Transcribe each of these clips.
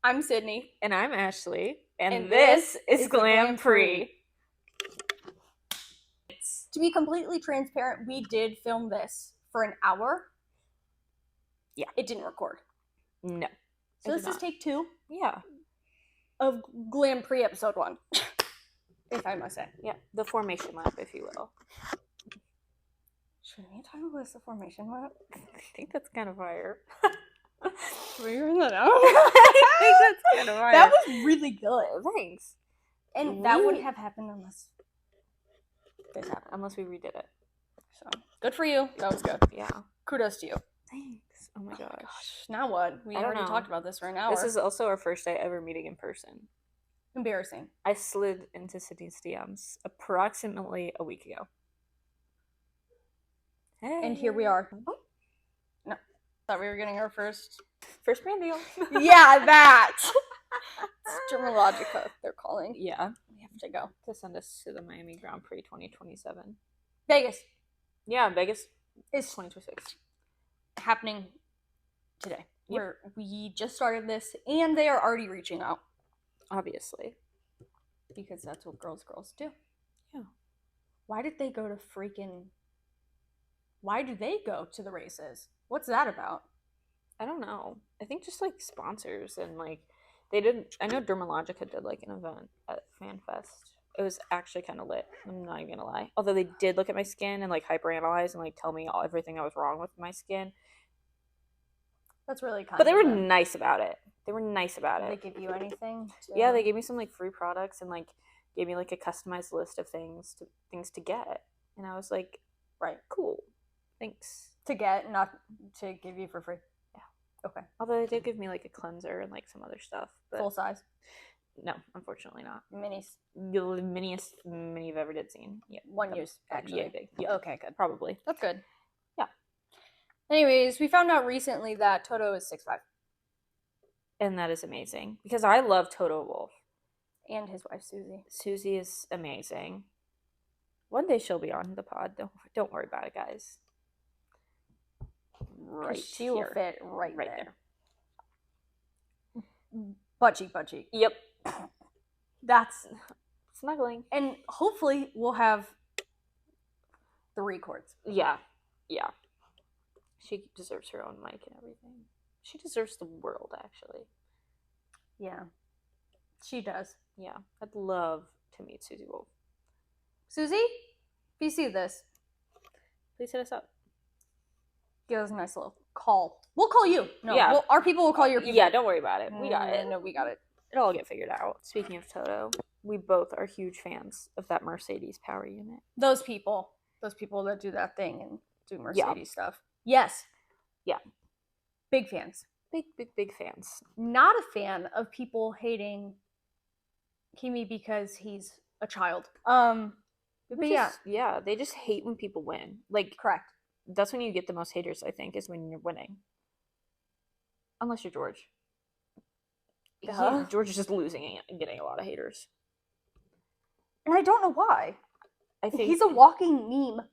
I'm Sydney. And I'm Ashley. And this this is is the Glamprixx. Glamprixx. To be completely transparent, we did film this for an hour. Yeah. It didn't record. No. So this is take 2 Yeah. of Glamprixx episode 1. If I must say. Yeah. The formation lap, if you will. Should we talk about the formation lap? I think that's kind of fire. Should we bring that out? I think that's kind of fire. That was really good. Thanks. And that wouldn't have happened unless this happened. Unless we redid it. So, good for you. That was good. Yeah. Kudos to you. Thanks. Oh my gosh. Now what? We already talked about this for an hour. This is also our first day ever meeting in person. Embarrassing. I slid into Sydney's DMs approximately a week ago. Hey. And here we are. Oh. No. Thought we were getting our first brand deal. Yeah, that. It's Dermalogica, they're calling. Yeah. We have to go. To send us to the Miami Grand Prix 2027. Vegas. Yeah, Vegas is 2026. Happening today. Yep. Where we just started this, and they are already reaching out. Obviously. Because that's what girls do. Yeah. Why do they go to the races? What's that about? I don't know. I think just like sponsors and like they did. I know Dermalogica did like an event at FanFest. It was actually kind of lit. I'm not even gonna lie. Although they did look at my skin and like hyperanalyze and like tell me everything that was wrong with my skin. That's really kind. But they were nice about it. Did they give you anything? Yeah, they gave me some like free products and like gave me like a customized list of things to get. And I was like, right, cool. Thanks. To get, not to give you for free. Yeah. Okay. Although they did give me like a cleanser and like some other stuff. But full size? No, unfortunately not. Minis. The miniest mini you've ever seen. Yeah. One use, actually. Yeah, big. Yeah. Okay, good. Probably. That's good. Yeah. Anyways, we found out recently that Toto is 6'5". And that is amazing. Because I love Toto Wolff. And his wife, Susie. Susie is amazing. One day she'll be on the pod. Don't worry about it, guys. Right she here. will fit right there. Butt cheek. Yep. That's snuggling. And hopefully we'll have the records. Yeah. She deserves her own mic and everything. She deserves the world, actually. Yeah. She does. Yeah. I'd love to meet Susie Wolff. Susie, if you see this, please hit us up. Give us a nice little call. We'll call you. No, yeah. Our people will call your people. Yeah, don't worry about it. We got it. No, we got it. It'll all get figured out. Speaking of Toto, we both are huge fans of that Mercedes power unit. Those people that do that thing and do Mercedes stuff. Yes. Yeah. Big fans. Big fans. Not a fan of people hating Kimi because he's a child. But yeah, they just hate when people win. Like, correct. That's when you get the most haters, I think, is when you're winning. Unless you're George. George is just losing and getting a lot of haters. And I don't know why. I think he's a walking meme.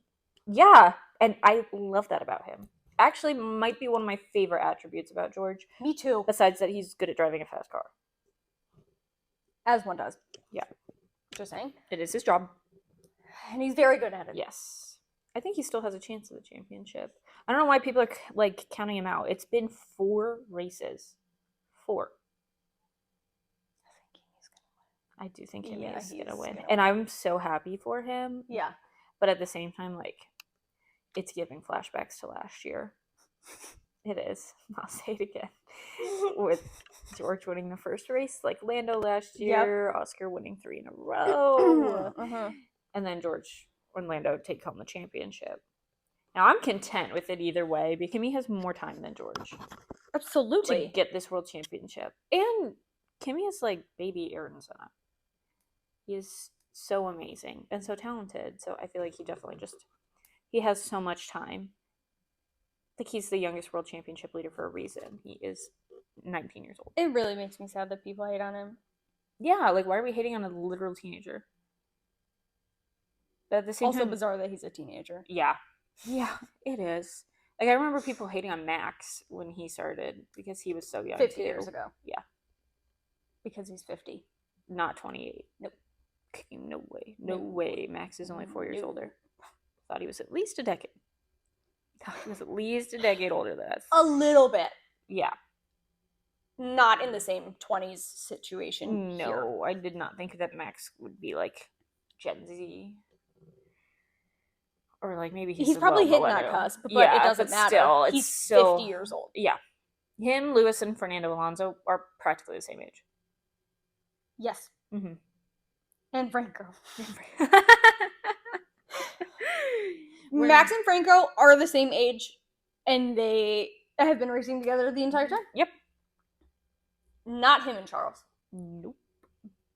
Yeah, and I love that about him. Actually, might be one of my favorite attributes about George. Me too. Besides that, he's good at driving a fast car. As one does. Yeah. Just saying. It is his job. And he's very good at it. Yes. I think he still has a chance at the championship. I don't know why people are like counting him out. It's been 4 races. 4. I do think Kimi is gonna win. And I'm so happy for him. Yeah. But at the same time, like, it's giving flashbacks to last year. It is. I'll say it again. With George winning the first race, like Lando last year, Oscar winning 3 in a row. And then George and Lando take home the championship. Now, I'm content with it either way, because Kimi has more time than George. Absolutely. To get this world championship. And Kimi is like baby Aaron Senna. He is so amazing and so talented. So I feel like he has so much time. Like, he's the youngest world championship leader for a reason. He is 19 years old. It really makes me sad that people hate on him. Yeah, like, why are we hating on a literal teenager? But at the same time, bizarre that he's a teenager. Yeah, it is. Like, I remember people hating on Max when he started because he was so young. 50 years ago. Yeah. Because he's 50. Not 28. Nope. No way. No way. Max is only 4 years older. Thought he was at least a decade. Thought he was at least a decade older than us. A little bit. Yeah. Not in the same 20s situation. No, here. I did not think that Max would be like Gen Z. Or like maybe he's probably hitting that cusp, but it doesn't matter. Still, he's still 50 years old. Yeah. Him, Lewis, and Fernando Alonso are practically the same age. Yes. Mm-hmm. And Franco. Max and Franco are the same age, and they have been racing together the entire time. Yep. Not him and Charles. Nope.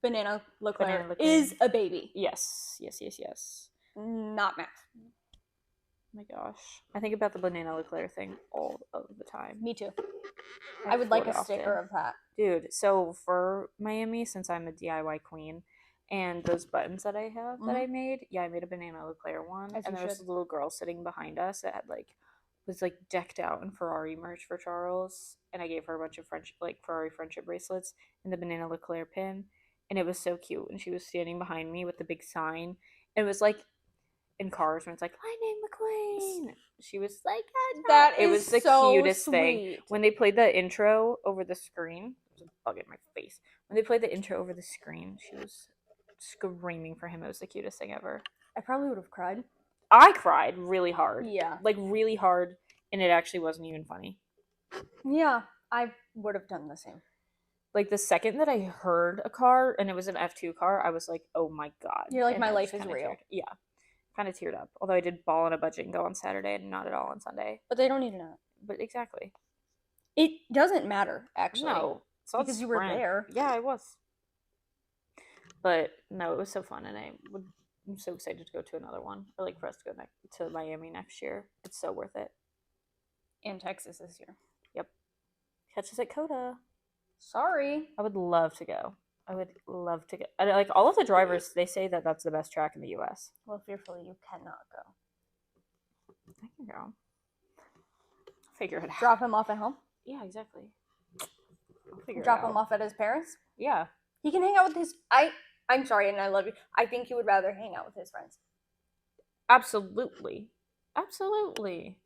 Banana Leclerc is a baby. Yes. Not Max. Oh my gosh. I think about the Banana Leclerc thing all of the time. Me too. I would like a sticker of that. Dude, so for Miami, since I'm a DIY queen, and those buttons that I have that I made, I made a Banana Leclerc one. And there was a little girl sitting behind us that had was decked out in Ferrari merch for Charles. And I gave her a bunch of Ferrari friendship bracelets and the Banana Leclerc pin. And it was so cute. And she was standing behind me with the big sign. It was like in cars when it's like, Lightning McQueen. She was like, it was the cutest thing. When they played the intro over the screen, there's a bug in my face. When they played the intro over the screen, she was screaming for him. It was the cutest thing ever. I probably would have cried. I cried really hard. Yeah. Really hard, and it actually wasn't even funny. Yeah, I would have done the same. The second that I heard a car, and it was an F2 car, I was like, oh my god. You're like, my life is real. Yeah. Kind of teared up. Although I did ball on a budget and go on Saturday and not at all on Sunday. But they don't need to know. But exactly. It doesn't matter, actually. No. Because you were there. Yeah, I was. But no, it was so fun, and I'm so excited to go to another one. Or for us to go to Miami next year. It's so worth it. And Texas this year. Yep. Catch us at COTA. Sorry. I would love to go. I would love to go. All of the drivers, they say that that's the best track in the U.S. Well, fearfully, you cannot go. I can go. Figure it out. Drop him off at home? Yeah, exactly. I'll figure Drop it out. him off at his parents? Yeah. He can hang out with his... I'm sorry, and I love you. I think he would rather hang out with his friends. Absolutely. Absolutely.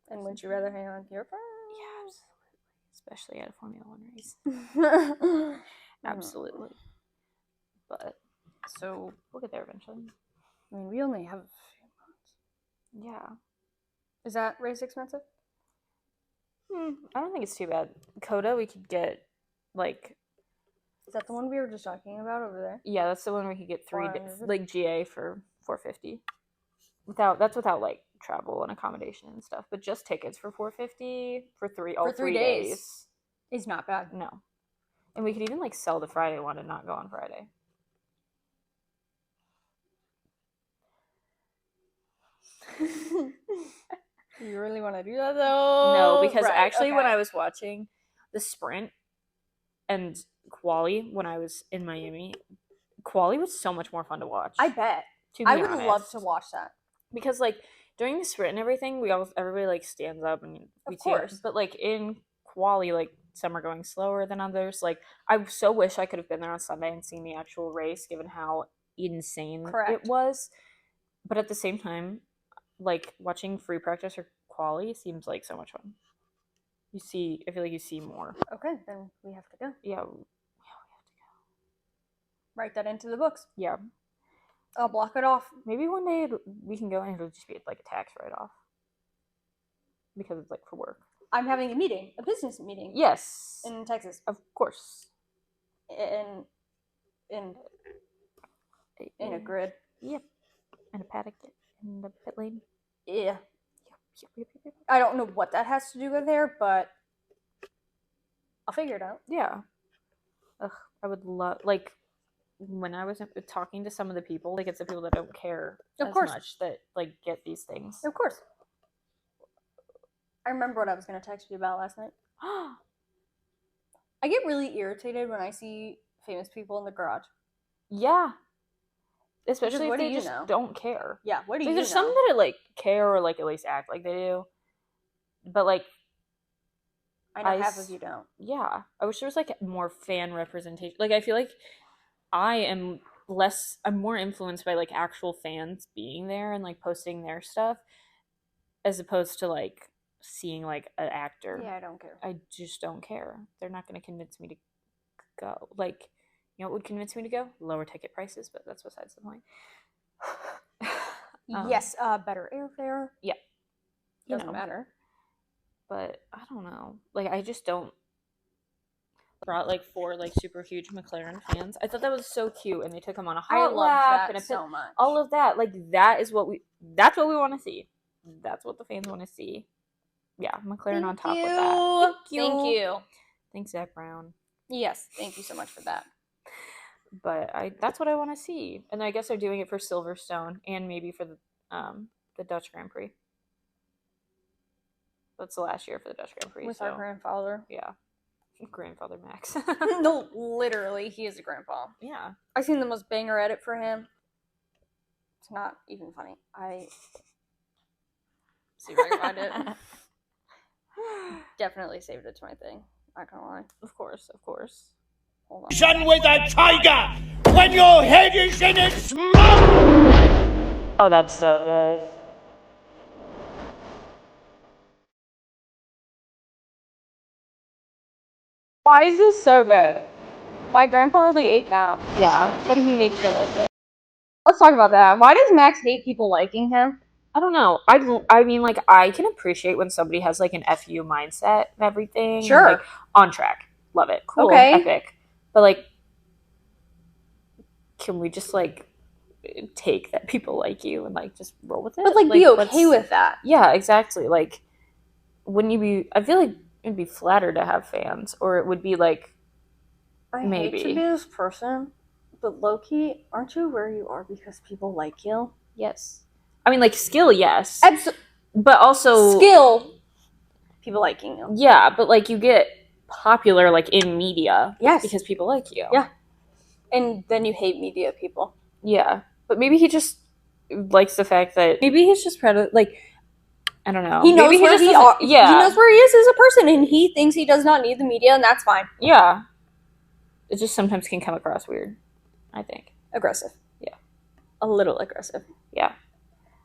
And wouldn't you rather hang out with your friends? Yeah, absolutely. Especially at a Formula 1 race. Absolutely. But, so, we'll get there eventually. I mean, we only have a few months. Yeah. Is that race expensive? I don't think it's too bad. COTA, we could get, Is that the one we were just talking about over there? Yeah, that's the one where you could get 3 GA for $450. That's without travel and accommodation and stuff, but just tickets for $450 for 3 days. Is not bad. No. And we could even sell the Friday one and not go on Friday. You really want to do that though? No, because when I was watching the sprint and quali when I was in Miami, quali was so much more fun to watch. I bet. I would love to watch that. Because during the sprint and everything, everybody stands up and of course. But in quali, some are going slower than others. I so wish I could have been there on Sunday and seen the actual race, given how insane it was. But at the same time, watching free practice or quali seems like so much fun. I feel like you see more. Okay, then we have to go. Yeah, we have to go. Write that into the books. Yeah. I'll block it off. Maybe one day we can go and it'll just be a tax write-off. Because it's for work. I'm having a business meeting. Yes. In Texas. Of course. In a grid. Yep. In a paddock. In the pit lane. Yeah. Yep. I don't know what that has to do with there, but I'll figure it out. Yeah. Ugh, I would love, when I was talking to some of the people, it's the people that don't care as much that, get these things. Of course. I remember what I was going to text you about last night. I get really irritated when I see famous people in the garage. Yeah. Especially if they just don't care. Yeah, what do you know? There's some that care or at least act like they do. But I know half of you don't. Yeah. I wish there was like more fan representation. Like I feel like I'm more influenced by like actual fans being there and like posting their stuff as opposed to like seeing like an actor. Yeah, I don't care. I just don't care. They're not going to convince me to go. Like, you know what would convince me to go? Lower ticket prices, but that's besides the point. Yes, better airfare. Yeah. Doesn't matter. But I don't know. Like, I just don't. Brought like 4 like super huge McLaren fans. I thought that was so cute, and they took him on a hot lap and so much. All of that, like that's what we want to see. That's what the fans want to see. Yeah, McLaren on top with that. Thank you. Thanks, Zach Brown. Yes, thank you so much for that. But that's what I want to see, and I guess they're doing it for Silverstone and maybe for the Dutch Grand Prix. That's the last year for the Dutch Grand Prix with our grandfather. Yeah. Grandfather Max. No, literally, he is a grandpa. Yeah. I've seen the most banger edit for him. It's not even funny. See if I can find it. Definitely saved it to my thing. Not gonna lie. Of course. Hold on. Son with a tiger when your head is in its smoke! Oh, that's so good. Why is this so good? My grandpa only ate now. Yeah. What do he make for it? Let's talk about that. Why does Max hate people liking him? I don't know. I mean, like, I can appreciate when somebody has, like, an FU mindset and everything. Sure. And, like, on track. Love it. Cool. Okay. Epic. But, like, can we just, like, take that people like you and, like, just roll with it? But, like be okay with that. Yeah, exactly. Like, wouldn't you be... I feel like it'd be flattered to have fans. Or it would be, like, maybe. I hate to be this person, but low-key, aren't you where you are because people like you? Yes. I mean, like, skill, yes. But also... Skill, people liking you. Yeah, but, like, you get popular, like, in media. Yes. Because people like you. Yeah. And then you hate media people. Yeah. But maybe he just likes the fact that... Maybe he's just proud of, like... I don't know. He knows maybe where he knows where he is as a person, and he thinks he does not need the media, and that's fine. Yeah. It just sometimes can come across weird, I think. Aggressive. Yeah. A little aggressive. Yeah.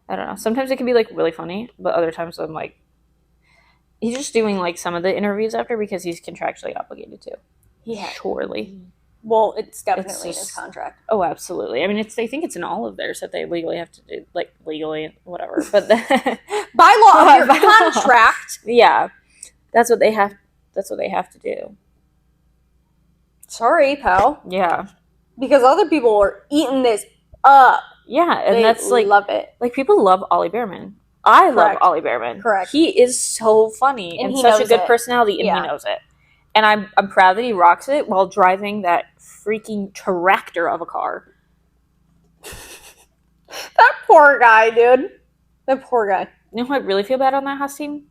I don't know. Sometimes it can be, like, really funny, but other times I'm like... He's just doing, like, some of the interviews after because he's contractually obligated to. Yeah. Surely. Well, it's definitely in his contract. Oh, absolutely. I mean, I think it's in all of theirs that they legally have to do, like, legally, whatever. But by law, your contract. Yeah. That's what they have to do. Sorry, pal. Yeah. Because other people are eating this up. Yeah, and that's like love it. Like people love Ollie Behrman. I love Ollie Behrman. Correct. He is so funny and such a good personality, and he knows it. And I'm proud that he rocks it while driving that freaking tractor of a car. That poor guy, dude. That poor guy. You know who I really feel bad on that Haas team?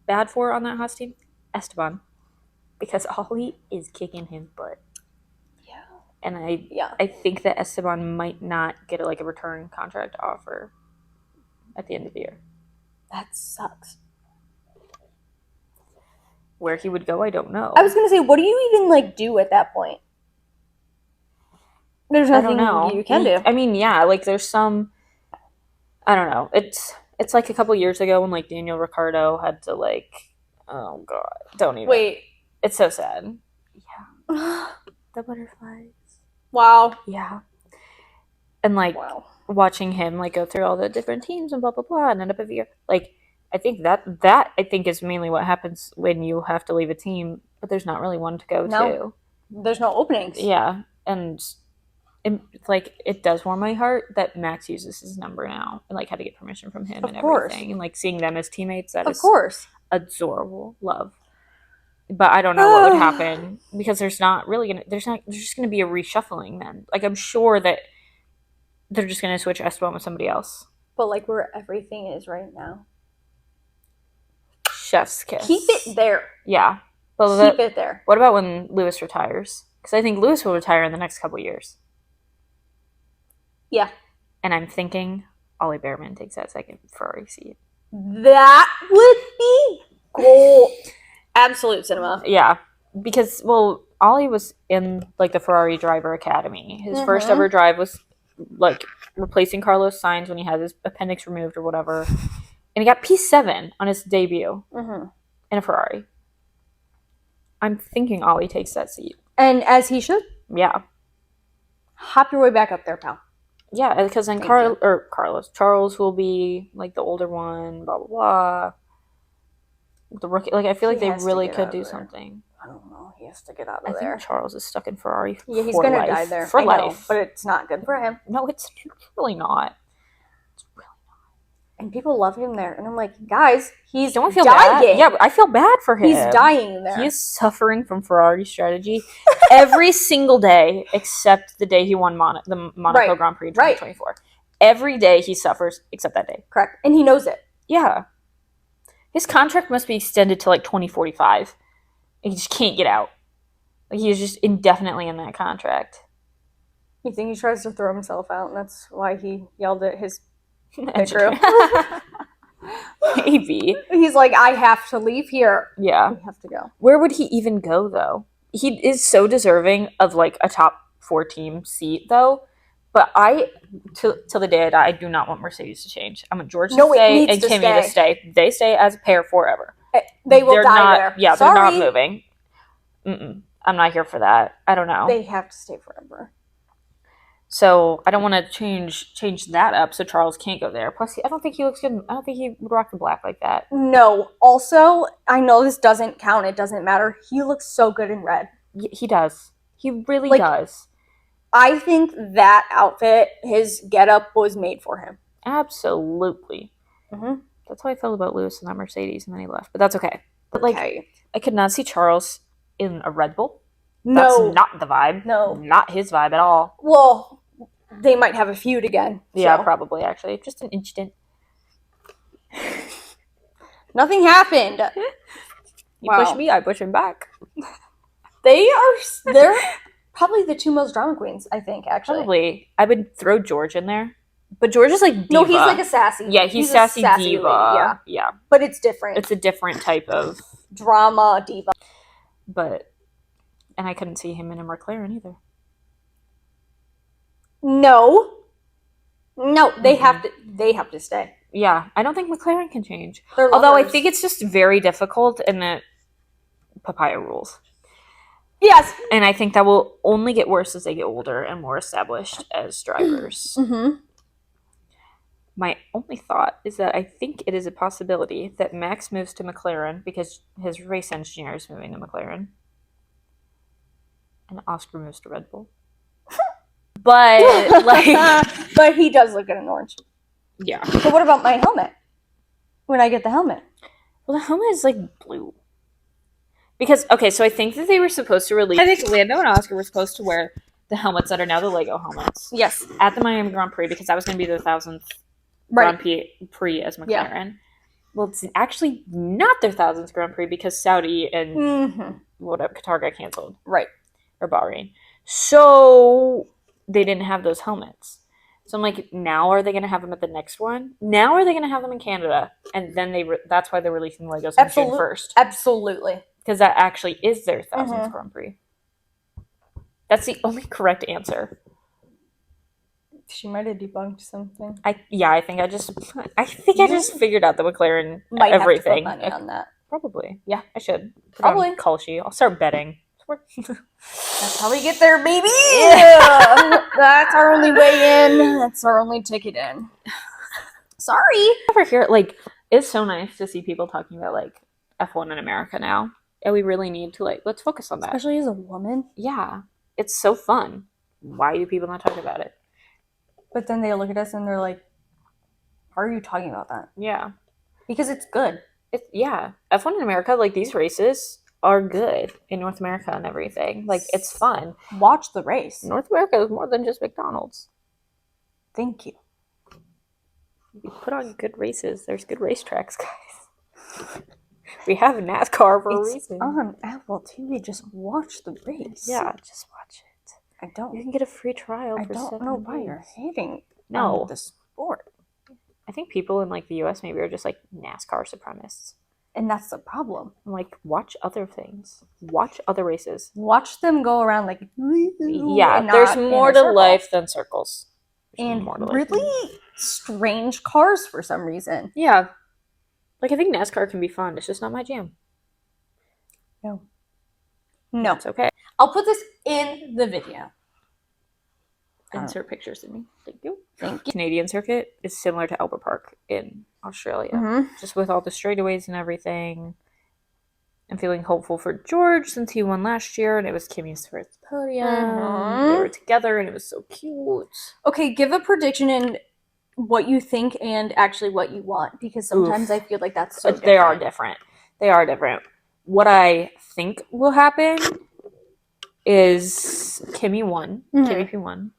Bad for on that Haas team? Esteban. Because Ollie is kicking his butt. Yeah. And I think that Esteban might not get a return contract offer at the end of the year. That sucks. Where he would go, I don't know. I was gonna say, what do you even do at that point? There's nothing you can do. I mean, yeah, there's some. I don't know. It's like a couple years ago when Daniel Ricciardo had to oh god, don't even. Wait. It's so sad. Yeah. The butterflies. Wow. Yeah. And watching him go through all the different teams and blah blah blah and end up at VR. I think that I think is mainly what happens when you have to leave a team, but there's not really one to go to. There's no openings. Yeah, and it does warm my heart that Max uses his number now and had to get permission from him and everything, and seeing them as teammates. That is adorable. Love. But I don't know what would happen because there's just gonna be a reshuffling then. I'm sure that they're just gonna switch Esteban with somebody else. But where everything is right now. Chef's kiss. Keep it there. Yeah. But keep it there. What about when Lewis retires? Because I think Lewis will retire in the next couple years. Yeah. And I'm thinking Ollie Behrman takes that second Ferrari seat. That would be gold. Absolute cinema. Yeah, because Ollie was in like the Ferrari driver academy. His first ever drive was like replacing Carlos Sainz when he had his appendix removed or whatever, and he got P7 on his debut in a Ferrari. I'm thinking Ollie takes that seat, and as he should. Yeah, hop your way back up there, pal. Yeah, because then Charles will be like the older one. Blah blah blah. The rookie, like I feel like they really could do something. I don't know. He has to get out of I there. think Charles is stuck in Ferrari. Yeah, he's gonna die there for life. but it's not good for him. No, it's really not. It's really not. And people love him there, and I'm like, guys, he's don't feel dying. Bad. Yeah, I feel bad for him. He's dying there. He is suffering from Ferrari strategy every single day, except the day he won the Monaco Grand Prix 2024. Every day he suffers, except that day. Correct, and he knows it. Yeah. His contract must be extended to like 2045. He just can't get out. Like he's just indefinitely in that contract. You think he tries to throw himself out, and that's why he yelled at his crew? Maybe. He's like, I have to leave here. Yeah. I have to go. Where would he even go though? He is so deserving of like a top 4 team seat though. But till the day I die, I do not want Mercedes to change. I want George to stay and Kimi to stay. They stay as a pair forever. They will die there. Yeah, they're not moving. I'm not here for that. I don't know. They have to stay forever. So I don't want to change that up so Charles can't go there. Plus, I don't think he looks good. I don't think he would rock the black like that. No. Also, I know this doesn't count. It doesn't matter. He looks so good in red. He does. He really does. I think that outfit, his getup, was made for him. Absolutely. That's how I felt about Lewis and that Mercedes, and then he left. But that's okay. But I could not see Charles in a Red Bull. No. That's not the vibe. No. Not his vibe at all. Well, they might have a feud again. Yeah, probably, actually. Just an instant. Nothing happened. You push me, I push him back. They're probably the 2 most drama queens, I think, actually. Probably. I would throw George in there. But George is like diva. No, he's like a sassy. Yeah, he's sassy diva. Yeah. But it's different. It's a different type of drama diva. And I couldn't see him in a McLaren either. No, they have to stay. Yeah, I don't think McLaren can change. Although I think it's just very difficult in the papaya rules. Yes. And I think that will only get worse as they get older and more established as drivers. My only thought is that I think it is a possibility that Max moves to McLaren because his race engineer is moving to McLaren. And Oscar moves to Red Bull. But, but he does look good in orange. Yeah. But what about my helmet? When I get the helmet? Well, the helmet is, blue. Because, okay, so I think that they were supposed to release... I think Lando and Oscar were supposed to wear the helmets that are now the Lego helmets. Yes. At the Miami Grand Prix, because that was going to be the 1,000th Grand Prix as McLaren. Yeah. Well, it's actually not their 1,000th Grand Prix because Saudi and whatever, Qatar got canceled. Right. Or Bahrain. So they didn't have those helmets. So I'm like, now are they going to have them at the next one? Now are they going to have them in Canada? And then that's why they're releasing the Legos on June 1st. Absolutely. Because that actually is their 1,000th Grand Prix. That's the only correct answer. She might have debunked something. I think I just figured out the McLaren might everything. Have to put money on that. Probably. Yeah, I should. Probably. Call sheet. I'll start betting. That's how we get there, baby. Yeah. That's our only way in. That's our only ticket in. Sorry. Over here, it's so nice to see people talking about F1 in America now. And we really need to let's focus on that. Especially as a woman. Yeah. It's so fun. Why do people not talk about it? But then they look at us and they're like, why are you talking about that? Yeah. Because it's good. F1 in America, these races are good in North America and everything. It's fun. Watch the race. North America is more than just McDonald's. Thank you. We put on good races. There's good racetracks, guys. We have NASCAR for a reason. On Apple TV. Just watch the race. Yeah, just watch it. You can get a free trial for 7 days. I don't know why you're hating on the sport. I think people in the US maybe are just NASCAR supremacists. And that's the problem. I'm like, watch other things. Watch other races. Watch them go around like Yeah, and there's not in more a to circle. life than circles. There's And more to life than- really strange cars for some reason. Yeah. Like, I think NASCAR can be fun. It's just not my jam. No. That's okay. I'll put this in the video. Insert pictures of me. Thank you. Thank you. Canadian circuit is similar to Albert Park in Australia. Mm-hmm. Just with all the straightaways and everything. I'm feeling hopeful for George since he won last year and it was Kimmy's first podium. Mhm. They were together and it was so cute. Okay, give a prediction in what you think and actually what you want, because sometimes I feel like that's so They are different. They are different. What I think will happen is Kimmy won. Mhm. Kimmy P1.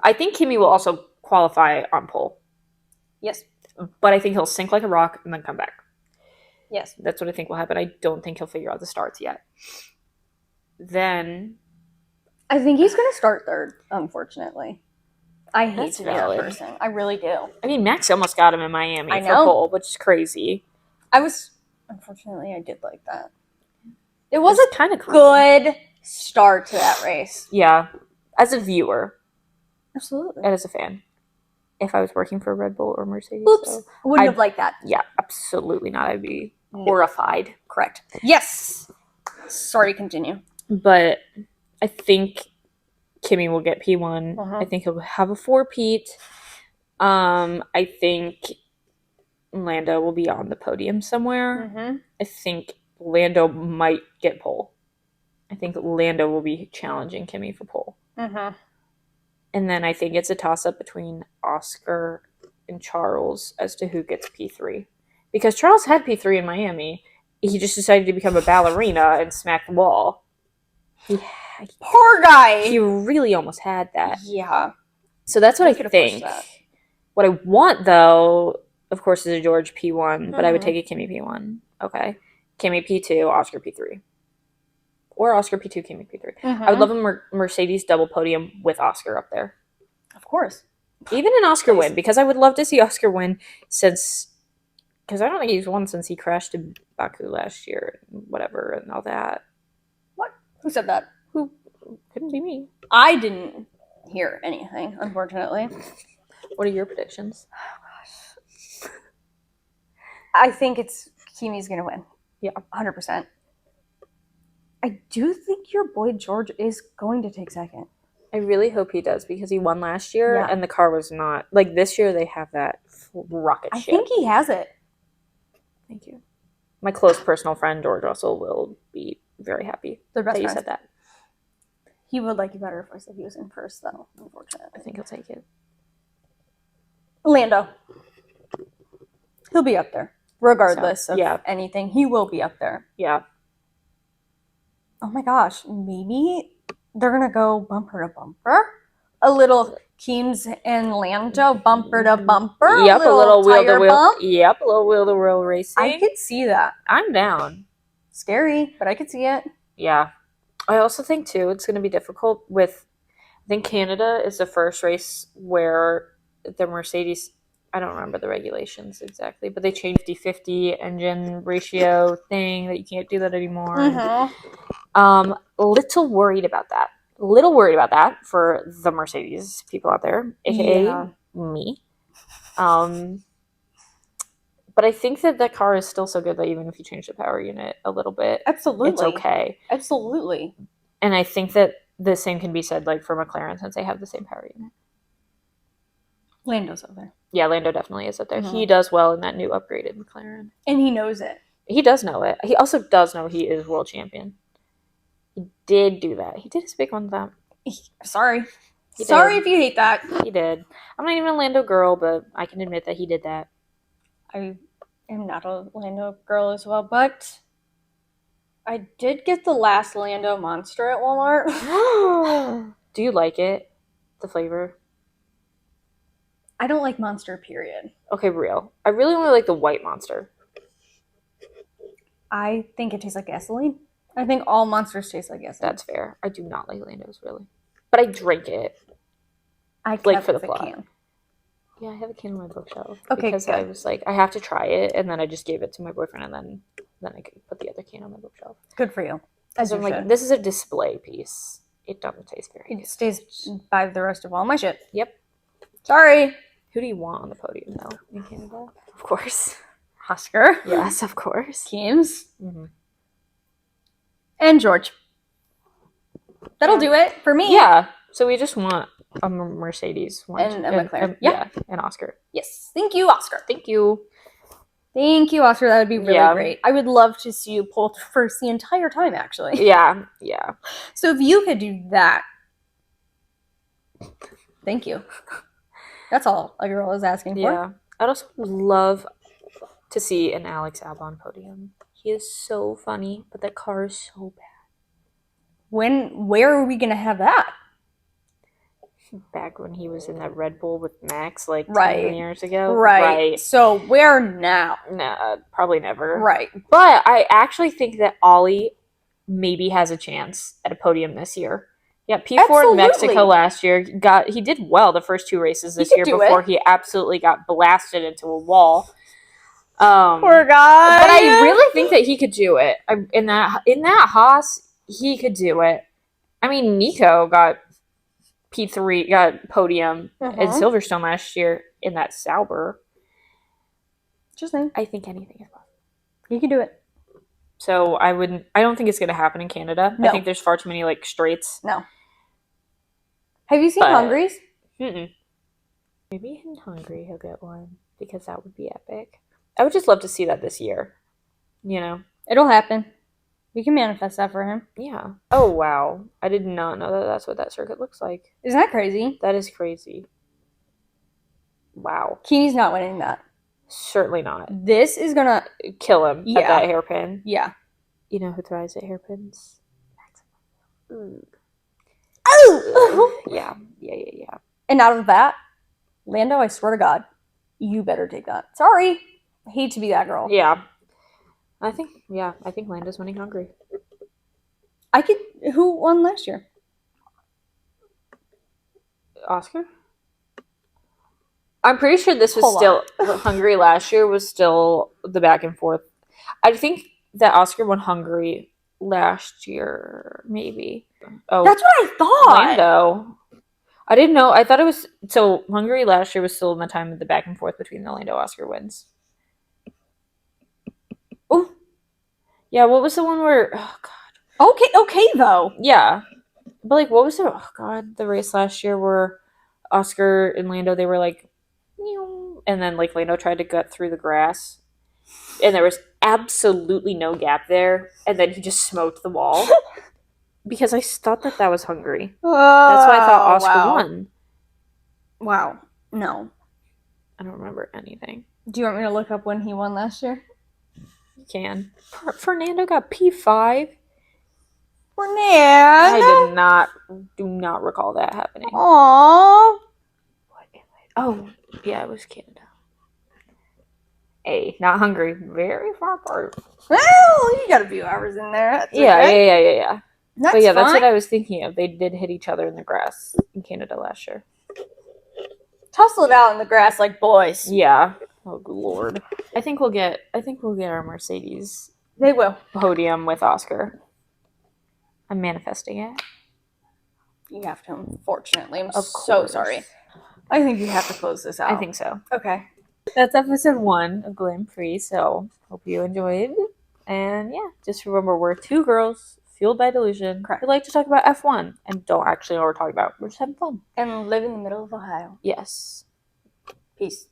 I think Kimmy will also qualify on pole. Yes. But I think he'll sink like a rock and then come back. Yes. That's what I think will happen. I don't think he'll figure out the starts yet. Then I think he's going to start third, unfortunately. I hate That's to be that valid. person. I really do. I mean, Max almost got him in Miami I for know. pole, which is crazy. Unfortunately, I did like that. It was It's a kind of cool. good start to that race. Yeah. As a viewer Absolutely. and as a fan. If I was working for Red Bull or Mercedes. Oops. So, Wouldn't I- have liked that. yeah, absolutely not. I'd be horrified. Correct. Yes. Sorry, continue. But I think Kimmy will get P1. Uh-huh. I think he'll have a 4-peat. I think Lando will be on the podium somewhere. Mm-hmm. I think Lando might get pole. I think Lando will be challenging Kimmy for pole. Mm-hmm. And then I think it's a toss-up between Oscar and Charles as to who gets P3. Because Charles had P3 in Miami. He just decided to become a ballerina and smack the wall. Poor guy. He really almost had that. Yeah. So that's what He I could've think. pushed that. What I want, though, of course, is a George P1, but I would Mhm. take a Kimmy P1. Okay. Kimmy P2, Oscar P3. Or Oscar P2, Kimmy P3. Mm-hmm. I would love a Mercedes double podium with Oscar up there. Of course. Even an Oscar win, because I would love to see Oscar win since... Because I don't think he's won since he crashed in Baku last year, and whatever, and all that. What? Who said that? Who? Couldn't be me. I didn't hear anything, unfortunately. What are your predictions? I think Kimi's going to win. Yeah. 100%. I do think your boy George is going to take second. I really hope he does, because he won last year, Yeah. and the car was not... Like, this year they have that rocket I ship. think he has it. Thank you. My close personal friend, George Russell, will be very happy They're best that you friends. said that. He would like you better if I said he was in first, though, unfortunately. I think he'll take it. Lando. He'll be up there. Regardless of yeah. anything, he will be up there. Yeah. Oh my gosh, maybe they're going to go bumper to bumper? A little Keems and Lando bumper to bumper? Yep, a little wheel to tire wheel. bump? Yep, a little wheel to wheel racing. I could see that. I'm down. Scary, but I could see it. Yeah. I also think, too, it's going to be difficult with... I think Canada is the first race where the Mercedes... I don't remember the regulations exactly, but they changed the 50 engine ratio thing that you can't do that anymore. Mm-hmm. Little worried about that for the Mercedes people out there, aka me. But I think that car is still so good that even if you change the power unit a little bit, Absolutely. it's okay. Absolutely. And I think that the same can be said like for McLaren since they have the same power unit. Lando's up there. Yeah, Lando definitely is up there. Mhm. He does well in that new upgraded McLaren. And he knows it. He does know it. He also does know he is world champion. He did do that. He did his big one that. Sorry. He Sorry did. if you hate that. He did. I'm not even a Lando girl, but I can admit that he did that. I am not a Lando girl as well, but I did get the last Lando Monster at Walmart. Do you like it? The flavor? I don't like Monster, period. Okay, real. I really only like the white Monster. I think it tastes like gasoline. I think all Monsters taste like gasoline. That's fair. I do not like Lando's, really. But I drink it. I like kept for the the plot. can. Yeah, I have a can on my bookshelf. Okay, because I good. was like, I have to try it, and then I just gave it to my boyfriend, and then I could put the other can on my bookshelf. Good for you. Because I'm like, this is a display piece. It doesn't taste very good. It stays by the rest of all my shit. Yep. Sorry. Who do you want on the podium, though, in Canada? Of course. Oscar. Yes, of course. Keems. Mm-hmm. And George. That'll do it for me. Yeah. So we just want a Mercedes one. And a McLaren. Yeah. And Oscar. Yes. Thank you, Oscar. Thank you. Thank you, Oscar. That would be really great. I would love to see you pull first the entire time, actually. Yeah. Yeah. So if you could do that, thank you. That's all a girl is asking for. Yeah. I'd also love to see an Alex Albon podium. He is so funny, but that car is so bad. Where are we gonna have that? Back when he was in that Red Bull with Max, like 10 years ago. Right. So where now? Nah, probably never. Right. But I actually think that Ollie maybe has a chance at a podium this year. Yeah, P4 in Mexico last year he did well the first 2 races this year before he absolutely got blasted into a wall. Poor guy. But I really think that he could do it. In that Haas, he could do it. I mean, Nico got P3, got podium in Silverstone last year in that Sauber. Just saying. I think anything is possible. You can do it. So I don't think it's going to happen in Canada. No. I think there's far too many like straights. No. Have you seen Hungary's? Mm-mm. Maybe in Hungary he'll get one because that would be epic. I would just love to see that this year. You know? It'll happen. We can manifest that for him. Yeah. Oh, wow. I did not know that that's what that circuit looks like. Isn't that crazy? That is crazy. Wow. Keeney's not winning that. Certainly not. This is gonna kill him at that hairpin. Yeah. You know who thrives at hairpins? Oh! Yeah. And out of that, Lando, I swear to God, you better take that. Sorry. I hate to be that girl. Yeah. I think Lando's winning Hungary. Who won last year? Oscar? I'm pretty sure this was Hungary last year was still the back and forth. I think that Oscar won Hungary last year, maybe. Oh, that's what I thought. Lando. I didn't know. I thought it was so Hungary last year was still in the time of the back and forth between the Lando Oscar wins. Oh, yeah. What was the one where? Oh God. Okay though. Yeah, but like, what was the race last year where Oscar and Lando they were like, and then like Lando tried to gut through the grass, and there was absolutely no gap there, and then he just smoked the wall. Because I thought that was Hungary. That's why I thought Oscar won. Wow. No. I don't remember anything. Do you want me to look up when he won last year? You can. Fernando got P5. Fernando? I do not recall that happening. Aww. Oh, yeah, it was Canada. Not Hungary. Very far apart. Well, you got a few hours in there. That's yeah. That's but yeah, that's fine. what I was thinking of. They did hit each other in the grass in Canada last year. Tussle it out in the grass like boys. Yeah. Oh Lord. I think we'll get our Mercedes. They will. Podium with Oscar. I'm manifesting it. You have to, unfortunately. I'm so sorry. I think you have to close this out. I think so. Okay. That's episode 1 of Glamprixx, so hope you enjoyed. And yeah, just remember we're 2 girls fueled by delusion. Correct. We like to talk about F1 and don't actually know what we're talking about. We're just having fun. And live in the middle of Ohio. Yes. Peace.